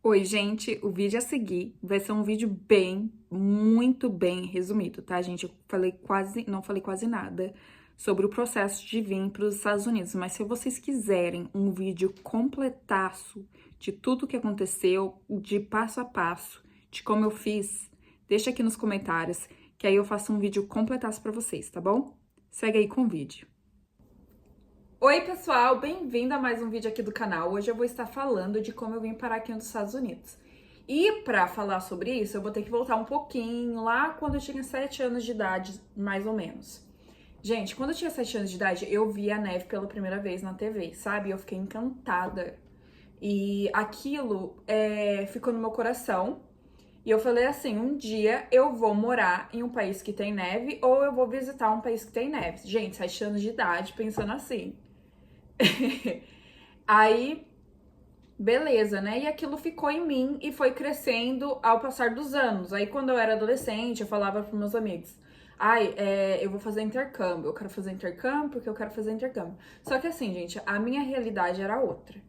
Oi, gente, o vídeo a seguir vai ser um vídeo muito bem resumido, tá, gente? Não falei quase nada sobre o processo de vir para os Estados Unidos, mas se vocês quiserem um vídeo completaço de tudo o que aconteceu, de passo a passo, de como eu fiz, deixa aqui nos comentários, que aí eu faço um vídeo completaço para vocês, tá bom? Segue aí com o vídeo. Oi, pessoal, bem-vindo a mais um vídeo aqui do canal. Hoje eu vou estar falando de como eu vim parar aqui nos Estados Unidos. E para falar sobre isso, eu vou ter que voltar um pouquinho lá quando eu tinha 7 anos de idade, mais ou menos. Gente, quando eu tinha 7 anos de idade, eu vi a neve pela primeira vez na TV, sabe? Eu fiquei encantada. E aquilo ficou no meu coração. E eu falei assim, um dia eu vou morar em um país que tem neve ou eu vou visitar um país que tem neve. Gente, 7 anos de idade, pensando assim. Aí, beleza, né? E aquilo ficou em mim e foi crescendo ao passar dos anos. Aí, quando eu era adolescente, eu falava para meus amigos: ai, eu vou fazer intercâmbio, eu quero fazer intercâmbio porque eu quero fazer intercâmbio. Só que assim, gente, a minha realidade era outra.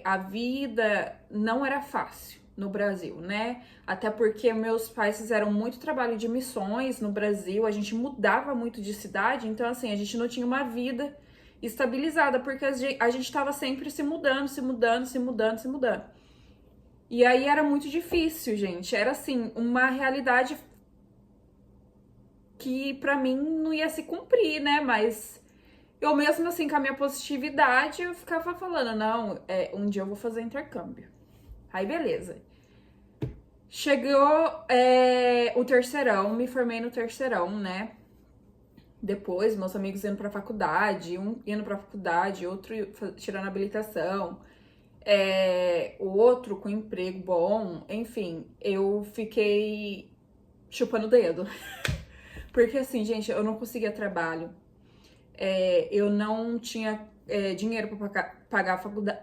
A vida não era fácil no Brasil, né? Até porque meus pais fizeram muito trabalho de missões no Brasil, a gente mudava muito de cidade, então assim, a gente não tinha uma vida estabilizada, porque a gente estava sempre se mudando, se mudando, se mudando, se mudando. E aí era muito difícil, gente. Era assim, uma realidade que pra mim não ia se cumprir, né? Mas eu mesmo assim, com a minha positividade, eu ficava falando, não, um dia eu vou fazer intercâmbio. Aí beleza. Chegou o terceirão, me formei no terceirão, né? Depois, meus amigos indo pra faculdade, um indo pra faculdade, outro tirando habilitação, o outro com emprego bom, enfim, eu fiquei chupando o dedo. Porque assim, gente, eu não conseguia trabalho, eu não tinha dinheiro pra pagar a faculdade,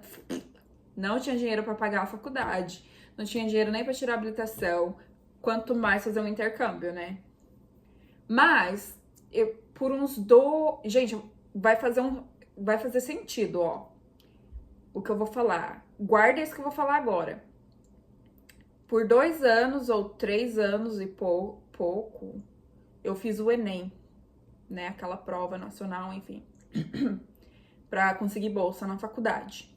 não tinha dinheiro pra pagar a faculdade, não tinha dinheiro nem pra tirar a habilitação, quanto mais fazer um intercâmbio, né? Mas, por uns do... Gente, vai fazer sentido, ó, o que eu vou falar. Guarda isso que eu vou falar agora. Por 2 anos ou 3 anos e pouco, eu fiz o Enem, né? Aquela prova nacional, enfim, pra conseguir bolsa na faculdade.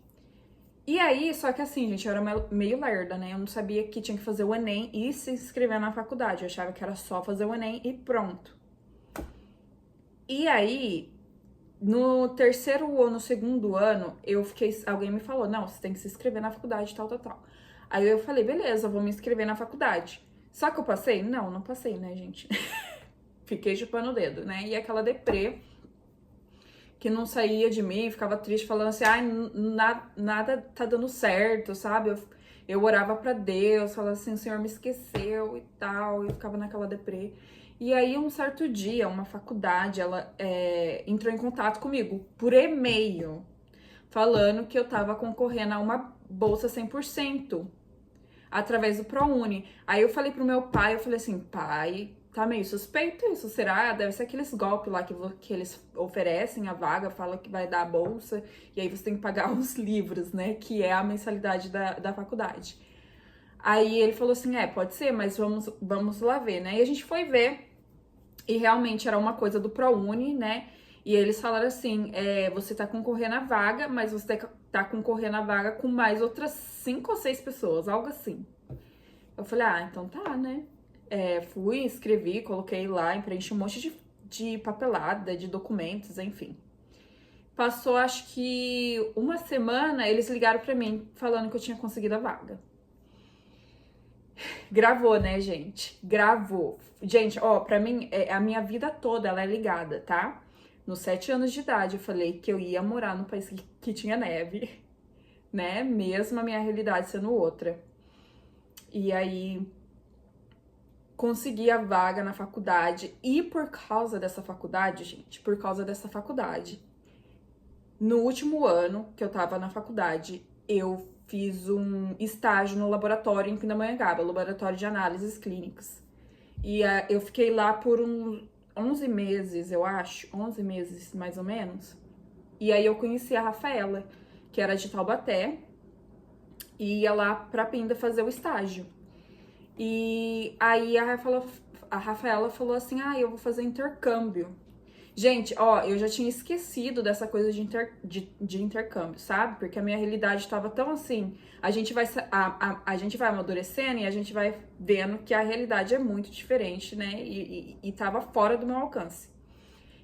E aí, só que assim, gente, eu era meio lerda, né? Eu não sabia que tinha que fazer o Enem e se inscrever na faculdade. Eu achava que era só fazer o Enem e pronto. E aí, no terceiro ou no segundo ano, alguém me falou, não, você tem que se inscrever na faculdade, tal, tal, tal. Aí eu falei, beleza, eu vou me inscrever na faculdade. Só que eu passei? Não, não passei, né, gente? Fiquei chupando o dedo, né? E aquela deprê que não saía de mim, ficava triste, falando assim, ai, nada tá dando certo, sabe? Eu orava pra Deus, falava assim, o Senhor me esqueceu e tal, e ficava naquela deprê. E aí, um certo dia, uma faculdade, ela entrou em contato comigo por e-mail, falando que eu tava concorrendo a uma bolsa 100% através do ProUni. Aí eu falei pro meu pai, eu falei assim, pai, tá meio suspeito isso, será? Deve ser aqueles golpes lá que eles oferecem a vaga, fala que vai dar a bolsa, e aí você tem que pagar os livros, né, que é a mensalidade da faculdade. Aí ele falou assim, pode ser, mas vamos lá ver, né? E a gente foi ver, e realmente era uma coisa do ProUni, né? E eles falaram assim, você tá concorrendo à vaga, mas você tá concorrendo à vaga com mais outras 5 ou 6 pessoas, algo assim. Eu falei, então tá, né? Fui, escrevi, coloquei lá, preenchi um monte de papelada, de documentos, enfim. Passou, acho que uma semana, eles ligaram pra mim, falando que eu tinha conseguido a vaga. Gravou, né, gente? Gravou. Gente, ó, pra mim, a minha vida toda, ela é ligada, tá? Nos 7 anos de idade, eu falei que eu ia morar num país que tinha neve, né? Mesmo a minha realidade sendo outra. E aí, consegui a vaga na faculdade. E por causa dessa faculdade, gente, por causa dessa faculdade, no último ano que eu tava na faculdade, eu fiz um estágio no laboratório em Pindamonhangaba, laboratório de análises clínicas. E eu fiquei lá por uns 11 meses, eu acho, 11 meses mais ou menos. E aí eu conheci a Rafaela, que era de Taubaté. e ia lá pra Pinda fazer o estágio. E aí a Rafaela falou assim, eu vou fazer intercâmbio. Gente, ó, eu já tinha esquecido dessa coisa de intercâmbio, sabe? Porque a minha realidade estava tão assim. A gente vai amadurecendo e a gente vai vendo que a realidade é muito diferente, né? E tava fora do meu alcance.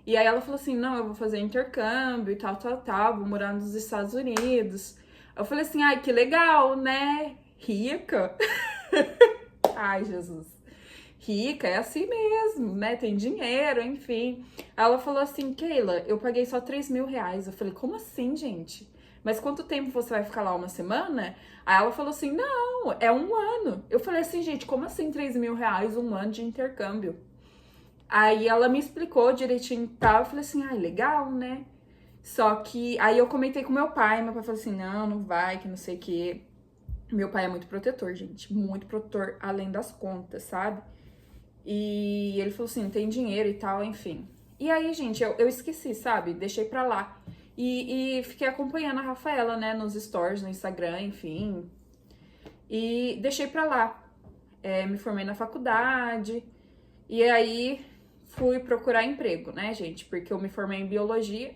E aí ela falou assim: não, eu vou fazer intercâmbio e tal, tal, tal, vou morar nos Estados Unidos. Eu falei assim: ai, que legal, né? Rica. Ai, Jesus. Rica é assim mesmo, né? Tem dinheiro, enfim. Aí ela falou assim: Keila, eu paguei só 3 mil reais. Eu falei: como assim, gente? Mas quanto tempo você vai ficar lá? Uma semana? Aí ela falou assim: não, é um ano. Eu falei assim: gente, como assim 3 mil reais, um ano de intercâmbio? Aí ela me explicou direitinho e tal. Eu falei assim: ai, legal, né? Só que aí eu comentei com meu pai falou assim: não, não vai, que não sei o quê. Meu pai é muito protetor, gente, muito protetor além das contas, sabe? E ele falou assim, tem dinheiro e tal, enfim. E aí, gente, eu esqueci, sabe? Deixei pra lá. E fiquei acompanhando a Rafaela, né, nos stories, no Instagram, enfim. E deixei pra lá. Me formei na faculdade. E aí fui procurar emprego, né, gente? Porque eu me formei em biologia.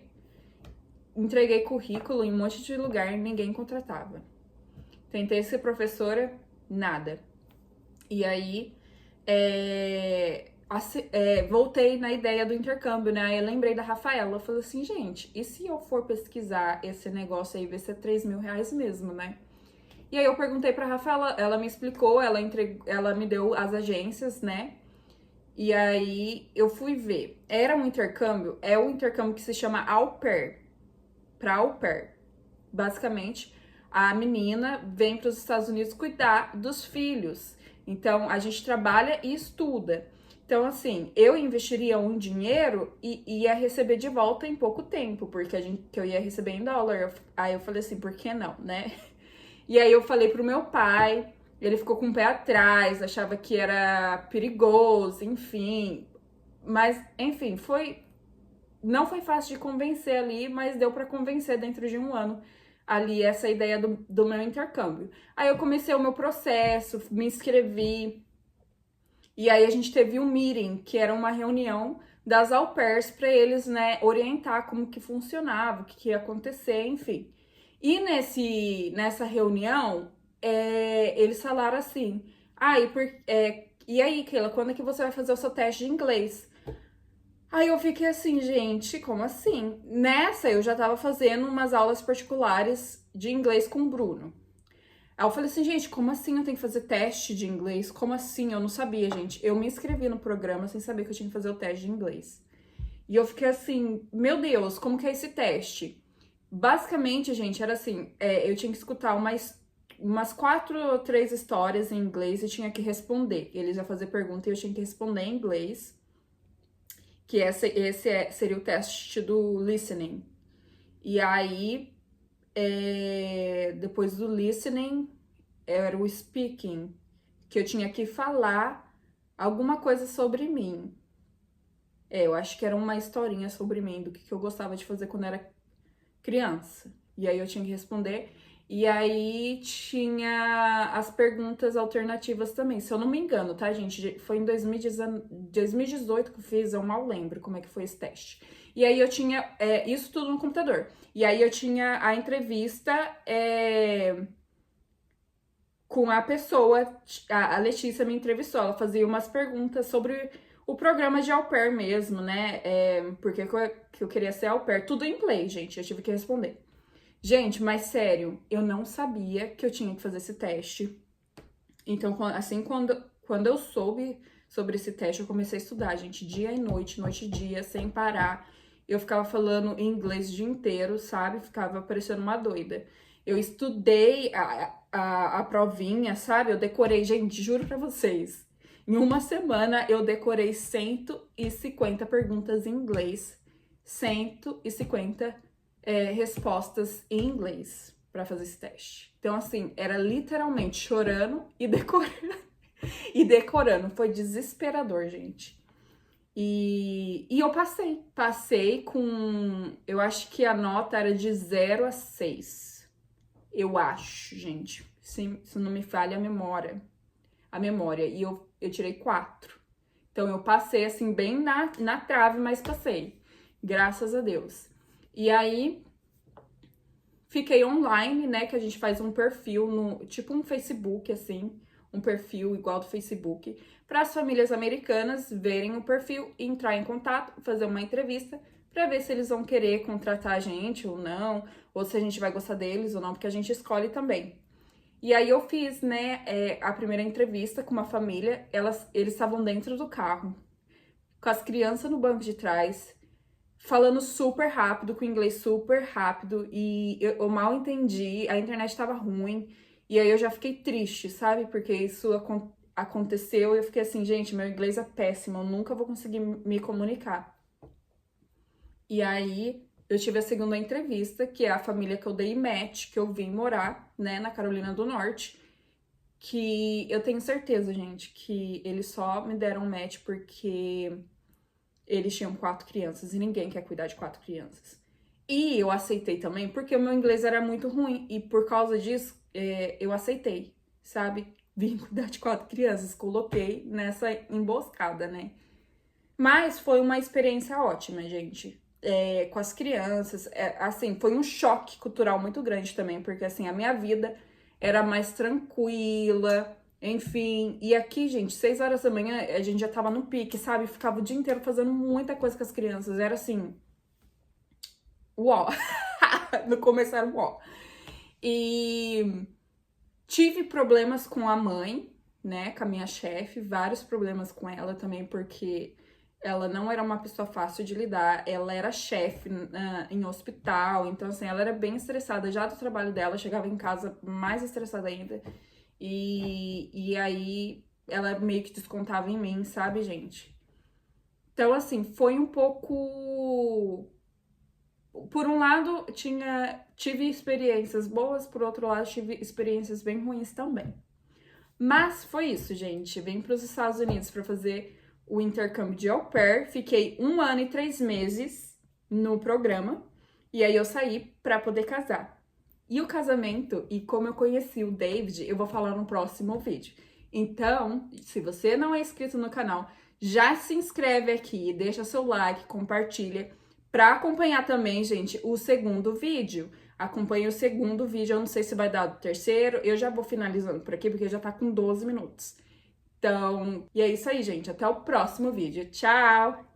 Entreguei currículo em um monte de lugar e ninguém contratava. Tentei ser professora, nada. E aí, voltei na ideia do intercâmbio, né? Aí eu lembrei da Rafaela. Eu falei assim, gente, e se eu for pesquisar esse negócio aí, ver se é 3 mil reais mesmo, né? E aí eu perguntei pra Rafaela, ela me explicou, ela me deu as agências, né? E aí eu fui ver. Era um intercâmbio, é um intercâmbio que se chama au pair, pra au pair. Basicamente, a menina vem para os Estados Unidos cuidar dos filhos. Então, a gente trabalha e estuda. Então, assim, eu investiria um dinheiro e ia receber de volta em pouco tempo, porque que eu ia receber em dólar. Aí eu falei assim, por que não, né? E aí eu falei pro meu pai, ele ficou com o pé atrás, achava que era perigoso, enfim. Mas, enfim, não foi fácil de convencer ali, mas deu para convencer dentro de um ano ali essa ideia do meu intercâmbio. Aí eu comecei o meu processo, me inscrevi, e aí a gente teve um meeting, que era uma reunião das au pairs para eles, né, orientar como que funcionava, o que ia acontecer, enfim. E nessa reunião, eles falaram assim, e aí, Keila, quando é que você vai fazer o seu teste de inglês? Aí eu fiquei assim, gente, como assim? Nessa eu já tava fazendo umas aulas particulares de inglês com o Bruno. Aí eu falei assim, gente, como assim eu tenho que fazer teste de inglês? Como assim? Eu não sabia, gente. Eu me inscrevi no programa sem saber que eu tinha que fazer o teste de inglês. E eu fiquei assim, meu Deus, como que é esse teste? Basicamente, gente, era assim, eu tinha que escutar umas 4 ou 3 histórias em inglês e tinha que responder. Eles iam fazer pergunta e eu tinha que responder em inglês. Que seria o teste do listening. E aí, depois do listening, era o speaking, que eu tinha que falar alguma coisa sobre mim. Eu acho que era uma historinha sobre mim, do que eu gostava de fazer quando era criança. E aí eu tinha que responder. E aí tinha as perguntas alternativas também, se eu não me engano, tá, gente? Foi em 2018 que eu fiz, eu mal lembro como é que foi esse teste. E aí eu tinha isso tudo no computador. E aí eu tinha a entrevista com a pessoa, a Letícia me entrevistou, ela fazia umas perguntas sobre o programa de au pair mesmo, né? Porque que eu queria ser au pair. Tudo em inglês, gente, eu tive que responder. Gente, mas sério, eu não sabia que eu tinha que fazer esse teste. Então, assim, quando eu soube sobre esse teste, eu comecei a estudar, gente, dia e noite, noite e dia, sem parar. Eu ficava falando inglês o dia inteiro, sabe? Ficava parecendo uma doida. Eu estudei a provinha, sabe? Eu decorei, gente, juro pra vocês. Em uma semana, eu decorei 150 perguntas em inglês. 150 respostas em inglês para fazer esse teste. Então, assim, era literalmente chorando e decorando. E decorando. Foi desesperador, gente. E eu passei. Passei com. Eu acho que a nota era de 0 a 6. Eu acho, gente. se não me falha a memória, e eu tirei 4. Então, eu passei, assim, bem na trave, mas passei. Graças a Deus. E aí, fiquei online, né, que a gente faz um perfil no, tipo um Facebook, assim, um perfil igual do Facebook, para as famílias americanas verem o perfil, entrar em contato, fazer uma entrevista, para ver se eles vão querer contratar a gente ou não, ou se a gente vai gostar deles ou não, porque a gente escolhe também. E aí eu fiz, né, a primeira entrevista com uma família, eles estavam dentro do carro, com as crianças no banco de trás, falando super rápido, com inglês super rápido, e eu mal entendi, a internet tava ruim, e aí eu já fiquei triste, sabe? Porque isso aconteceu e eu fiquei assim, gente, meu inglês é péssimo, eu nunca vou conseguir me comunicar. E aí eu tive a segunda entrevista, que é a família que eu dei match, que eu vim morar, né, na Carolina do Norte, que eu tenho certeza, gente, que eles só me deram match porque eles tinham 4 crianças e ninguém quer cuidar de 4 crianças. E eu aceitei também porque o meu inglês era muito ruim e por causa disso eu aceitei, sabe? Vim cuidar de 4 crianças, coloquei nessa emboscada, né? Mas foi uma experiência ótima, gente. Com as crianças, assim, foi um choque cultural muito grande também, porque assim, a minha vida era mais tranquila, enfim. E aqui, gente, 6 horas da manhã, a gente já tava no pique, sabe? Ficava o dia inteiro fazendo muita coisa com as crianças. Era assim, uó. No começo era uó. E tive problemas com a mãe, né? Com a minha chefe, vários problemas com ela também, porque ela não era uma pessoa fácil de lidar, ela era chefe em hospital, então assim, ela era bem estressada já do trabalho dela, chegava em casa mais estressada ainda. E aí ela meio que descontava em mim, sabe, gente? Então, assim, foi um pouco. Por um lado, tive experiências boas, por outro lado, tive experiências bem ruins também. Mas foi isso, gente. Vim para os Estados Unidos para fazer o intercâmbio de au pair. Fiquei 1 ano e 3 meses no programa. E aí eu saí para poder casar. E o casamento e como eu conheci o David, eu vou falar no próximo vídeo. Então, se você não é inscrito no canal, já se inscreve aqui, deixa seu like, compartilha, para acompanhar também, gente, o segundo vídeo. Acompanhe o segundo vídeo, eu não sei se vai dar o terceiro, eu já vou finalizando por aqui, porque já tá com 12 minutos. Então, e é isso aí, gente, até o próximo vídeo. Tchau!